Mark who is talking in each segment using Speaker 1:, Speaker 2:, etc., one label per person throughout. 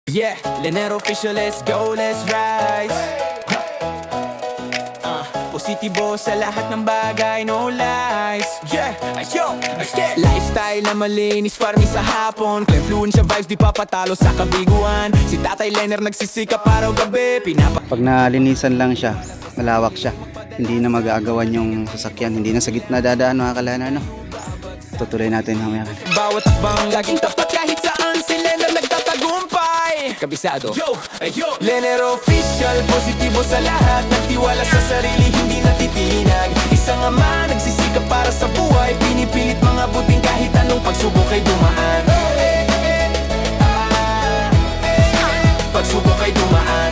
Speaker 1: Yeah, Lenero official, let's go, let's rise. Positibo sa lahat ng bagay, no lies. Yeah, ayo, lifestyle na malinis, farming sa hapon. Influensya vibes, di papatalo sa kabiguan. Si Tatay Lener nagsisikap araw gabi.
Speaker 2: Pag nalinisan lang siya, malawak siya, hindi na magagawan yung sasakyan, hindi na sa gitna dadaan mga kalana, no? Tutuloy natin mamaya.
Speaker 1: Bawat akbang laging tapat kahit saan, si Lener nagtatagumpay. Kabisado, yo, ayo, Lener official, positibo sa lahat. Nagtiwala sa sarili, hindi natitinag. Isang ama, nagsisikap para sa buhay. Pinipilit mga buting kahit anong pagsubok ay dumaan. Pagsubok ay dumaan.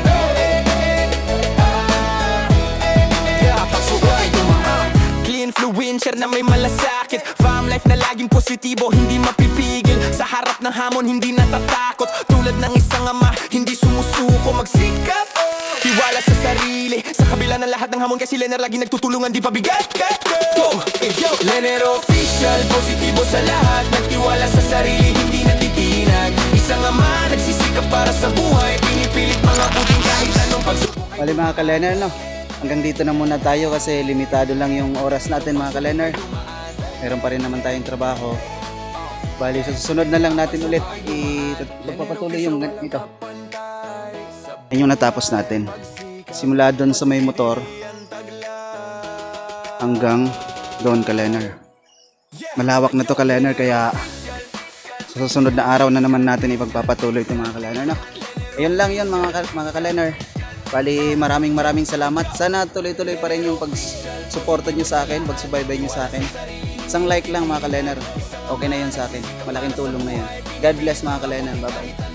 Speaker 1: Pagsubok ay dumaan. Clean influencer na may malasakit. Farm life na laging positibo, hindi mapipigil. Sa harap ng hamon, hindi natatakot. Tulad ng isang ama, hindi sumusuko. Magsikap, tiwala sa sarili. Sa kabila ng lahat ng hamon, kasi Lener lagi nagtutulungan, di pabigat. Go, yo, Lener official, positibo sa lahat. Nagtiwala sa sarili, hindi natitinag. Isang ama, nagsisikap para sa buhay. Pinipilit mga buting kahit anong pagsubok.
Speaker 2: Bali mga kalener, no? Hanggang dito na muna tayo kasi limitado lang yung oras natin mga kalener. Meron pa rin naman tayong trabaho. Bali sa susunod na lang natin ulit ipagpapatuloy yung ito. Yan yung natapos natin. Simula doon sa may motor hanggang doon kalener. Malawak na to kalener, kaya sa susunod na araw na naman natin ipagpapatuloy ito mga kalener, no? Ayun lang yun mga kalener. Bali maraming salamat. Sana tuloy-tuloy pa rin yung pag-suporta nyo sa akin, pag-subaybay nyo sa akin. Isang like lang mga kalener, okay na yun sa akin. Malaking tulong na yun. God bless mga kalener. Bye bye.